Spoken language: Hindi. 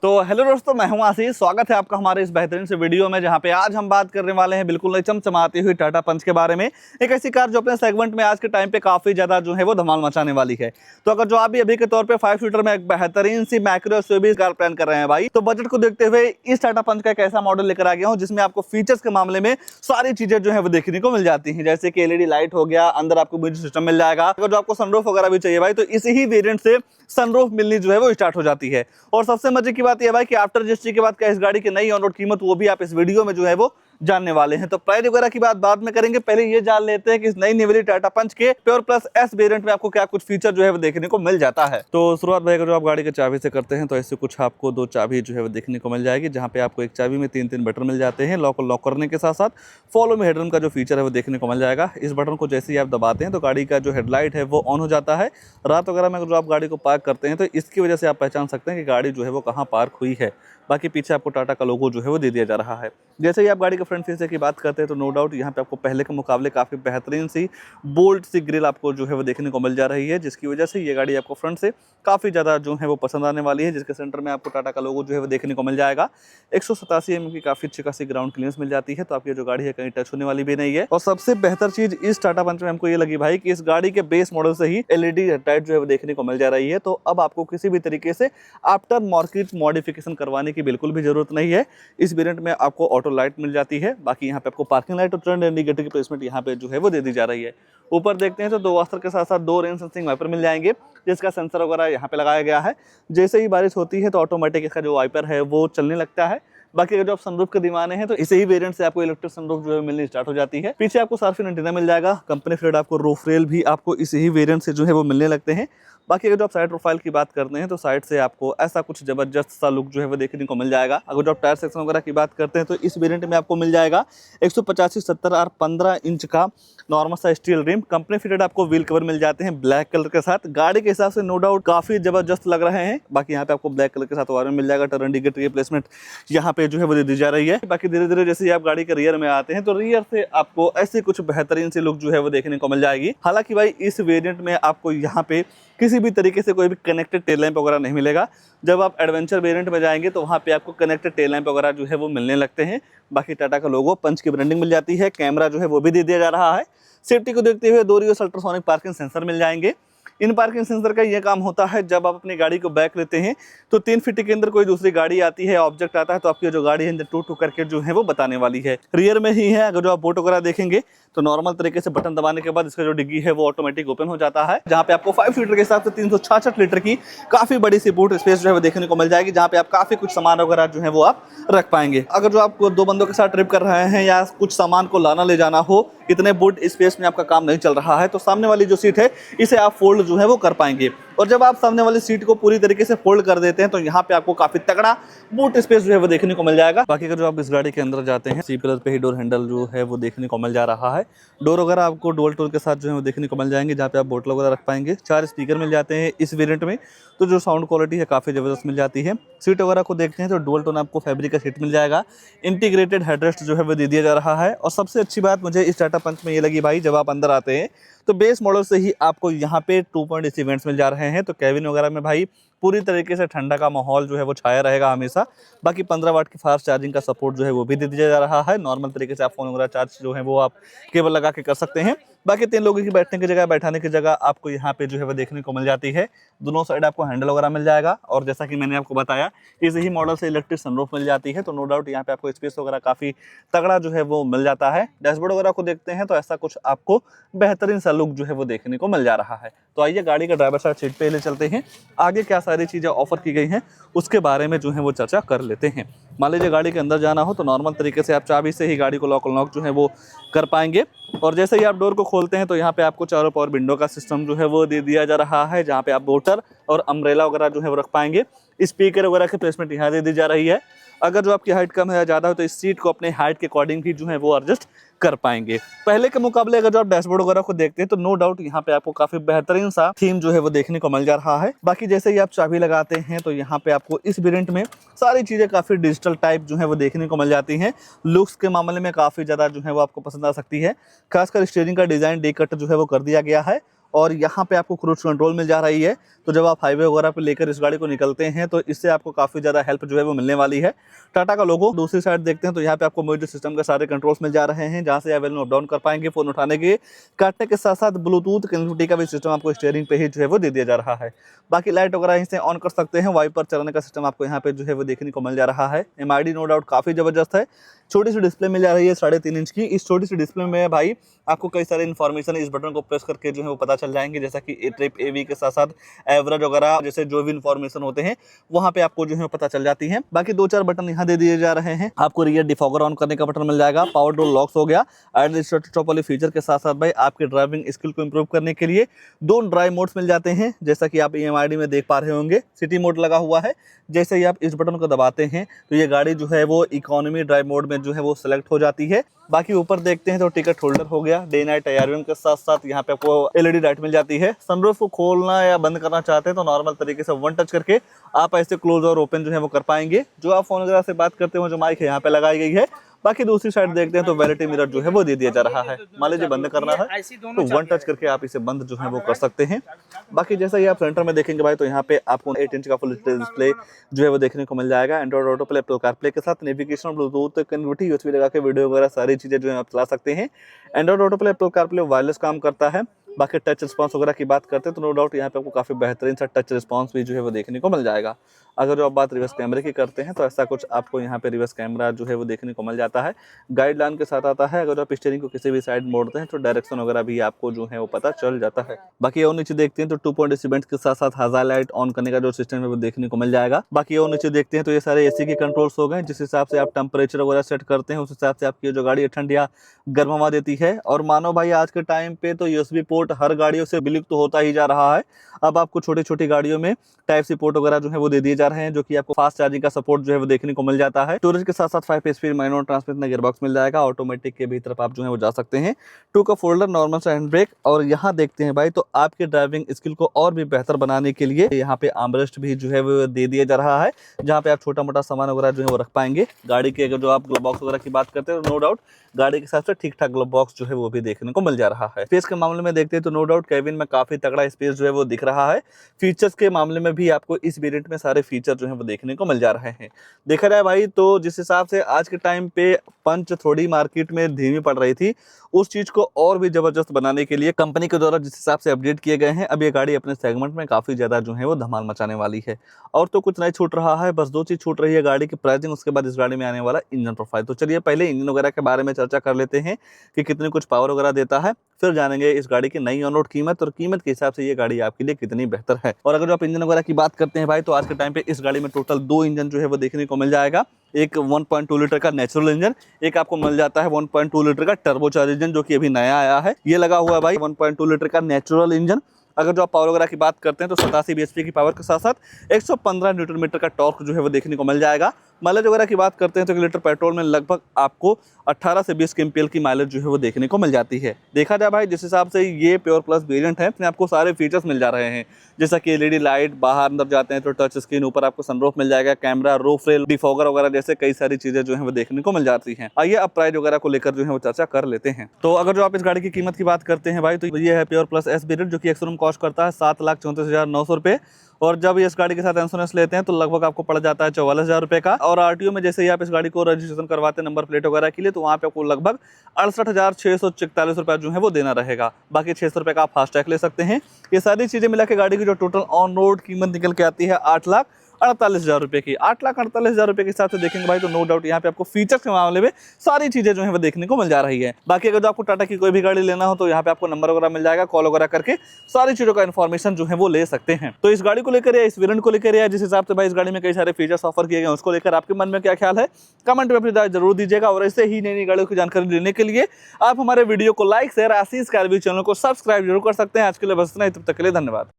तो हेलो दोस्तों, मैं हूं आशीष। स्वागत है आपका हमारे इस बेहतरीन से वीडियो में, जहां पे आज हम बात करने वाले हैं बिल्कुल नई चमचमाती हुई टाटा पंच के बारे में। एक ऐसी कार जो अपने सेगमेंट में आज के टाइम पे काफी ज्यादा जो है वो धमाल मचाने वाली है। तो अगर जो आप भी अभी के तौर पे 5 सीटर में एक बेहतरीन सी मैक्रो एसयूवी कार प्लान कर रहे हैं भाई, तो बजट को देखते हुए इस टाटा पंच का एक ऐसा मॉडल लेकर आ गया हूँ जिसमें आपको फीचर्स के मामले में सारी चीजें जो है वो देखने को मिल जाती है, जैसे कि एलईडी लाइट हो गया, अंदर आपको म्यूजिक सिस्टम मिल जाएगा। अगर जो आपको सनरूफ वगैरह भी चाहिए भाई, तो इसी ही वेरिएंट से सनरूफ मिलनी जो है वो स्टार्ट हो जाती है। और सबसे मजे की बात यह भाई कि आफ्टर रजिस्ट्री के बाद क्या इस गाड़ी की नई ऑन रोड कीमत वो भी आप इस वीडियो में जो है वो जानने वाले हैं। तो प्राइस वगैरह की बात बाद में करेंगे, पहले ये जान लेते हैं कि इस नई निवेली टाटा पंच के प्योर प्लस एस वेरिएंट में आपको क्या कुछ फीचर जो है वो देखने को मिल जाता है। तो शुरुआत भाई जो आप गाड़ी के चाबी से करते हैं, तो ऐसे कुछ आपको 2 चाबी जो है वो देखने को मिल जाएगी, जहां पे आपको एक चाबी में 3 बटन मिल जाते हैं। लॉक करने के साथ साथ फॉलो में हेडरूम का जो फीचर है वो देखने को मिल जाएगा। इस बटन को जैसे ही आप दबाते हैं तो गाड़ी का जो हेडलाइट है वो ऑन हो जाता है। रात वगैरह में जो आप गाड़ी को पार्क करते हैं तो इसकी वजह से आप पहचान सकते हैं कि गाड़ी जो है वो कहाँ पार्क हुई है। बाकी पीछे आपको टाटा का लोगो जो है वो दे दिया जा रहा है। जैसे ही आप गाड़ी के फ्रंट फीचर की बात करते हैं तो नो डाउट यहाँ पे आपको पहले के मुकाबले काफ़ी बेहतरीन सी बोल्ट सी ग्रिल आपको जो है वो देखने को मिल जा रही है, जिसकी वजह से ये गाड़ी आपको फ्रंट से काफ़ी ज़्यादा जो है वो पसंद आने वाली है। जिसके सेंटर में आपको टाटा का लोगो जो है वो देखने को मिल जाएगा। 187 mm की काफ़ी अच्छी खासी ग्राउंड क्लियरेंस मिल जाती है, तो आपकी जो गाड़ी है कहीं टच होने वाली भी नहीं है। और सबसे बेहतर चीज़ इस टाटा पंच में हमको ये लगी भाई कि इस गाड़ी के बेस मॉडल से ही एलईडी हेडलाइट जो है वो देखने को मिल जा रही है। तो अब आपको किसी भी तरीके से आफ्टर मार्केट मॉडिफिकेशन करवाने की बिल्कुल भी जरूरत नहीं है। इस वेरिएंट में आपको ऑटो लाइट मिल जाती है। बाकी यहाँ पे आपको पार्किंग लाइट और टर्न इंडिकेटर की प्लेसमेंट यहाँ पे जो है वो दे दी जा रही है। ऊपर देखते हैं तो 2 वास्तर के साथ साथ 2 रेन सेंसिंग वाइपर मिल जाएंगे, जिसका सेंसर वगैरह यहाँ पे लगाया गया है। जैसे ही बारिश होती है तो ऑटोमेटिक इसका जो वाइपर है वो चलने लगता है। बाकी अगर जो आप सनरूफ के दीवाने हैं तो इसी ही वेरिएंट से आपको इलेक्ट्रिक सनरूफ जो है मिलनी स्टार्ट हो जाती है। पीछे आपको सार्फिन एंटीना मिल जाएगा। कंपनी फिटेड आपको रूफ रेल भी आपको इसी ही वेरिएंट से जो है वो मिलने लगते हैं। बाकी अगर जो आप साइड प्रोफाइल की बात करते हैं तो साइड से आपको ऐसा कुछ जबरदस्त सा लुक जो है वो देखने को मिल जाएगा। अगर जो आप टायर सेक्शन वगैरह की बात करते हैं तो इस वेरिएंट में आपको मिल जाएगा 185/70 और 15 इंच का नॉर्मल सा स्टील रिम। कंपनी फिटेड आपको व्हील कवर मिल जाते हैं ब्लैक कलर के साथ। गाड़ी के हिसाब से नो डाउट काफी जबरदस्त लग रहे हैं। बाकी यहाँ पे आपको ब्लैक कलर के साथ वायर मिल जाएगा। टर्न इंडिकेटर की प्लेसमेंट यहाँ पे जो है वो दे दी जा रही है। बाकी धीरे धीरे जैसे आप गाड़ी के रियर में आते हैं तो रियर से आपको ऐसे कुछ बेहतरीन सी लुक जो है वो देखने को मिल जाएगी। हालांकि भाई इस वेरिएंट में आपको यहाँ पे किसी भी तरीके से कोई भी कनेक्टेड टेल लैंप वगैरह नहीं मिलेगा। जब आप एडवेंचर वेरिएंट में जाएंगे तो वहाँ पे आपको कनेक्टेड टेल लैंप वगैरह जो है वो मिलने लगते हैं। बाकी टाटा का लोगो, पंच की ब्रांडिंग मिल जाती है। कैमरा जो है वो भी दे दिया जा रहा है। सेफ्टी को देखते हुए 2 रिवर्स अल्ट्रासोनिक पार्किंग सेंसर मिल जाएंगे। इन पार्किंग सेंसर का ये काम होता है, जब आप अपनी गाड़ी को बैक लेते हैं तो 3 फीट के अंदर कोई दूसरी गाड़ी आती है, ऑब्जेक्ट आता है, तो आपकी जो गाड़ी है अंदर टू करके जो है वो बताने वाली है। रियर में ही है। अगर जो आप बोट वगैरह देखेंगे तो नॉर्मल तरीके से बटन दबाने के बाद इसका जो डिग्गी है वो ऑटोमेटिक ओपन हो जाता है, जहां पे आपको 5 सीटर के हिसाब से 366 लीटर की काफी बड़ी सी बूट स्पेस जो है वो देखने को मिल जाएगी, जहां पे आप काफी कुछ सामान वगैरह जो है वो आप रख पाएंगे। अगर जो आप 2 बंदों के साथ ट्रिप कर रहे हैं या कुछ सामान को लाना ले जाना हो, इतने बूट स्पेस में आपका काम नहीं चल रहा है, तो सामने वाली जो सीट है इसे आप फोल्ड जो है वो कर पाएंगे। और जब आप सामने वाली सीट को पूरी तरीके से फोल्ड कर देते हैं तो यहाँ पे आपको काफी तगड़ा बूट स्पेस जो है वो देखने को मिल जाएगा। बाकी अगर जो आप इस गाड़ी के अंदर जाते हैं, सी पिलर पे ही डोर हैंडल जो है वो देखने को मिल जा रहा है। डोर वगैरह आपको डुअल टोन के साथ जो है वो देखने को मिल जाएंगे, जहाँ पे आप बोतल वगैरह रख पाएंगे। 4 स्पीकर मिल जाते हैं इस वेरिएंट में, तो जो साउंड क्वालिटी है काफ़ी ज़बरदस्त मिल जाती है। सीट वगैरह को देखते हैं तो डुअल टोन आपको फैब्रिक का सीट मिल जाएगा। इंटीग्रेटेड हेडरेस्ट जो है वो दे दिया जा रहा है। और सबसे अच्छी बात मुझे इस टाटा पंच में ये लगी भाई, जब आप अंदर आते हैं तो बेस मॉडल से ही आपको यहाँ पे 2.AC वेंट्स मिल जा रहे हैं। तो कैबिन वगैरह में भाई पूरी तरीके से ठंडा का माहौल जो है वो छाया रहेगा हमेशा। बाकी 15 वाट की फास्ट चार्जिंग का सपोर्ट जो है वो भी दे दिया जा रहा है। नॉर्मल तरीके से आप फोन वगैरह चार्ज जो है वो आप केबल लगा के कर सकते हैं। बाकी 3 लोगों की बैठने की जगह, बैठाने की जगह आपको यहाँ पे जो है वो देखने को मिल जाती है। दोनों साइड आपको हैंडल वगैरह मिल जाएगा। और जैसा कि मैंने आपको बताया, इसी ही मॉडल से इलेक्ट्रिक सनरूफ मिल जाती है, तो नो डाउट यहाँ पे आपको स्पेस वगैरह काफ़ी तगड़ा जो है वो मिल जाता है। डैशबोर्ड वगैरह को देखते हैं तो ऐसा कुछ आपको बेहतरीन सा लुक जो है वो देखने को मिल जा रहा है। तो आइए गाड़ी का ड्राइवर साइड सीट पे ले चलते हैं। आगे क्या सारी चीज़ें ऑफर की गई हैं उसके बारे में जो है वो चर्चा कर लेते हैं। मान लीजिए गाड़ी के अंदर जाना हो तो नॉर्मल तरीके से आप चाबी से ही गाड़ी को लॉक जो है वो कर पाएंगे। और जैसे ही आप डोर को खोलते हैं तो यहाँ पे आपको चारों पावर विंडो का सिस्टम जो है वो दे दिया जा रहा है, जहाँ पे आप बोटर और अम्ब्रेला वगैरह जो है वो रख पाएंगे। स्पीकर वगैरह की प्लेसमेंट यहाँ दे दी जा रही है। अगर जो आपकी हाइट कम है या ज़्यादा हो तो इस सीट को अपने हाइट के अकॉर्डिंग भी जो है वो एडजस्ट कर पाएंगे। पहले के मुकाबले अगर जो आप डैशबोर्ड वगैरह को देखते हैं तो नो डाउट यहाँ पे आपको काफी बेहतरीन सा थीम जो है वो देखने को मिल जा रहा है। बाकी जैसे ही आप चाबी लगाते हैं तो यहाँ पे आपको इस वेरिएंट में सारी चीजें काफी डिजिटल टाइप जो है वो देखने को मिल जाती हैं। लुक्स के मामले में काफी ज्यादा जो है वो आपको पसंद आ सकती है। खासकर स्टीयरिंग का डिजाइन डी कट जो है वो कर दिया गया है। और यहाँ पे आपको क्रूज कंट्रोल मिल जा रही है। तो तो जब आप हाईवे वगैरह पे लेकर इस गाड़ी को निकलते हैं तो इससे आपको काफ़ी ज़्यादा हेल्प जो है वो मिलने वाली है। टाटा का लोगो। दूसरी साइड देखते हैं तो यहाँ पे आपको म्यूजिक सिस्टम के सारे कंट्रोल्स मिल जा रहे हैं, जहाँ से आप वैल्यू अप डाउन कर पाएंगे फ़ोन उठाने के, काटने के साथ साथ ब्लूटूथ कनेक्टिविटी का भी सिस्टम आपको स्टीयरिंग पे ही जो है वो दे दिया जा रहा है। बाकी लाइट वगैरह इसे ऑन कर सकते हैं, वाइपर चलाने का सिस्टम आपको यहाँ पे जो है वो देखने को मिल जा रहा है। MID नो डाउट काफ़ी ज़बरदस्त है। छोटी सी डिस्प्ले मिल जा रही है 3.5 इंच की। इस छोटी सी डिस्प्ले में भाई आपको कई सारे इन्फॉर्मेशन इस बटन को प्रेस करके जो है वो पता चल जाएंगे, जैसा कि ए ट्रिप AV के साथ साथ एवरेज वगैरह जैसे जो भी इन्फॉर्मेशन होते हैं वहाँ पे आपको जो है पता चल जाती है। बाकी 2-4 बटन यहाँ दे दिए जा रहे हैं। आपको रियर डिफॉगर ऑन करने का बटन मिल जाएगा, पावर डोर लॉक्स हो गया, एडजस्टेबल वाले फीचर के साथ साथ भाई आपके ड्राइविंग स्किल को इंप्रूव करने के लिए 2 ड्राइव मोड्स मिल जाते हैं, जैसा कि आप MID में देख पा रहे होंगे। सिटी मोड लगा हुआ है, जैसे ही आप इस बटन को दबाते हैं तो ये गाड़ी जो है वो इकोनॉमी ड्राइव मोड में जो है वो सेलेक्ट हो जाती है। बाकी ऊपर देखते हैं तो टिकट होल्डर हो गया, डे नाइट ARVM के साथ साथ यहाँ पे आपको LED लाइट मिल जाती है। सनरूफ को खोलना या बंद करना चाहते हैं तो नॉर्मल तरीके से वन टच करके आप ऐसे क्लोज और ओपन जो है वो कर पाएंगे। जो आप फोन वगैरह से बात करते हो, जो माइक है यहाँ पे लगाई गई है। बाकी दूसरी साइड देखते हैं तो वैनिटी मिरर जो है वो दे दिया जा रहा है। मान लीजिए बंद करना है तो वन टच करके आप इसे बंद जो है वो कर सकते हैं। बाकी जैसा ही आप सेंटर में देखेंगे भाई तो यहाँ पे आपको 8 इंच का फुल डिस्प्ले जो है वो देखने को मिल जाएगा। Android auto play, Apple CarPlay के साथ नेविगेशन, ब्लूटूथ कनेक्टिविटी, USB लगा के वीडियो वगैरह सारी चीजें जो है आप चला सकते हैं। Android auto play, Apple CarPlay wireless काम करता है। बाकी टच रिस्पांस वगैरह की बात करते हैं तो नो डाउट यहाँ पे आपको काफ़ी बेहतरीन सा टच रिस्पांस भी जो है वो देखने को मिल जाएगा। अगर जो आप बात रिवर्स कैमरे की करते हैं तो ऐसा कुछ आपको यहाँ पे रिवर्स कैमरा जो है वो देखने को मिल जाता है, गाइडलाइन के साथ आता है। अगर आप स्टीयरिंग को किसी भी साइड मोड़ते हैं तो डायरेक्शन वगैरह भी आपको जो है वो पता चल जाता है। बाकी और नीचे देखते हैं तो 2 पॉइंट इवेंट के साथ साथ हज़ार लाइट ऑन करने का जो सिस्टम है वो देखने को मिल जाएगा। बाकी और नीचे देखते हैं तो ये सारे AC के कंट्रोल्स हो गए, जिस हिसाब से आप टेम्परेचर वगैरह सेट करते हैं उस हिसाब से आपकी जो गाड़ी ठंड या गर्म हवा देती है। और मानो भाई आज के टाइम पे तो USB पोर्ट हर गाड़ियों से विलुप्त तो होता ही जा रहा है। अब आपको छोटी छोटी गाड़ियों में टाइप C पोर्ट वगैरह जो है वो दे दिए जा रहे हैं, जो कि आपको फास्ट चार्जिंग का सपोर्ट जो है वो देखने को मिल जाता है। स्टोरेज के साथ साथ 5 स्पीड मैनुअल ट्रांसमिशन गियरबॉक्स मिल जाएगा। ऑटोमेटिक के भी तरफ आप जो है वो जा सकते हैं। 2 का फोल्डर, नॉर्मल सा हैंड ब्रेक। और यहाँ देखते हैं भाई तो आपके ड्राइविंग स्किल को और भी बेहतर बनाने के लिए यहाँ पे आर्मरेस्ट भी जो है वो दे दिया जा रहा है, जहाँ पे आप छोटा मोटा सामान वगैरह जो है वो रख पाएंगे। गाड़ी के अगर जो आप ग्लव बॉक्स वगैरह की बात करते हैं तो नो डाउट गाड़ी के हिसाब से ठीक ठाक ग्लव बॉक्स जो है वो भी देखने को मिल जा रहा है। स्पेस के मामले में देखते हैं तो नो डाउट केबिन में काफी तगड़ा स्पेस जो है वो दिख रहा है। फीचर्स के मामले में भी आपको इस वेरिएंट में सारे फीचर जो है वो देखने को मिल जा रहे हैं। देखा जाए भाई तो जिस हिसाब से आज के टाइम पे पंच थोड़ी मार्केट में धीमी पड़ रही थी, उस चीज को और भी जबरदस्त बनाने के लिए कंपनी के द्वारा जिस हिसाब से अपडेट किए गए हैं, अब ये गाड़ी अपने सेगमेंट में काफी ज्यादा जो है वो धमाल मचाने वाली है। और तो कुछ नहीं छूट रहा है, बस 2 चीज छूट रही है, गाड़ी की प्राइसिंग, उसके बाद इस गाड़ी में आने वाला इंजन प्रोफाइल। तो चलिए पहले इंजन वगैरह के बारे में चर्चा कर लेते हैं कि कितनी कुछ पावर वगैरह देता है, फिर जानेंगे इस गाड़ी की नई ऑन रोड कीमत और कीमत के हिसाब से ये गाड़ी आपके लिए कितनी बेहतर है। और अगर जो आप इंजन वगैरह की बात करते हैं भाई तो आज के टाइम पे इस गाड़ी में टोटल 2 इंजन जो है वो देखने को मिल जाएगा। एक 1.2 लीटर का नेचुरल इंजन, एक आपको मिल जाता है 1.2 लीटर का टर्बोचार्ज इंजन, जो कि अभी नया आया है। ये लगा हुआ है भाई 1.2 लीटर का नेचुरल इंजन। अगर जो आप पावर वगैरह की बात करते हैं तो 87 bhp की पावर के साथ साथ 115 न्यूटन मीटर का टॉर्क जो है वो देखने को मिल जाएगा। माइलेज वगैरह की बात करते हैं तो 1 लीटर पेट्रोल में लगभग आपको 18 से 20 kmpl की माइलेज जो है वो देखने को मिल जाती है। देखा जाए भाई जिस हिसाब से ये प्योर प्लस वेरिएंट है, इसमें आपको सारे फीचर्स मिल जा रहे हैं, जैसा कि LED लाइट, बाहर अंदर जाते हैं तो टच स्क्रीन, ऊपर आपको सनरूफ मिल जाएगा, कैमरा, रूफ रेल, डिफॉगर वगैरह जैसे कई सारी चीजें जो है वो देखने को मिल जाती हैं। आइए अब प्राइस वगैरह को लेकर जो है वो चर्चा कर लेते हैं। तो अगर जो आप इस गाड़ी की कीमत की बात करते हैं भाई तो ये है प्योर प्लस S वेरिएंट, जो कि एक्स-शोरूम कॉस्ट करता है 7,34,900 रुपये। और जब इस गाड़ी के साथ इंश्योरेंस लेते हैं तो लगभग आपको पड़ जाता है 44,000 रुपये का। और RTO में जैसे ही आप इस गाड़ी को रजिस्ट्रेशन करवाते हैं नंबर प्लेट वगैरह के लिए, तो वहाँ पे आपको लगभग 68,644 रुपये जो है वो देना रहेगा। बाकी 600 रुपये का आप फास्टैग ले सकते हैं। ये सारी चीज़ें मिला के गाड़ी की जो टोटल ऑन रोड कीमत निकल के आती है 8,48,000 रुपये की। 8,48,000 रुपये के हिसाब से देखेंगे भाई तो नो डाउट यहाँ पे आपको फीचर्स के मामले में सारी चीजें जो है वो देखने को मिल जा रही है। बाकी अगर जो आपको टाटा की कोई भी गाड़ी लेना हो तो यहाँ पे आपको नंबर वगैरह मिल जाएगा, कॉल वगैरह करके सारी चीजों का इन्फॉर्मेशन जो है वो ले सकते हैं। तो इस गाड़ी को लेकर या इस वेरिएंट को लेकर या जिस हिसाब से भाई इस गाड़ी में कई सारे फीचर्स ऑफर किए गए उसको लेकर आपके मन में क्या ख्याल है, कमेंट में अपनी राय जरूर दीजिएगा। और ऐसे ही नई नई गाड़ियों की जानकारी लेने के लिए आप हमारे वीडियो को लाइक, शेयर, आशीष कार चैनल को सब्सक्राइब जरूर कर सकते हैं। आज के लिए बस इतना ही, तब तक के लिए धन्यवाद।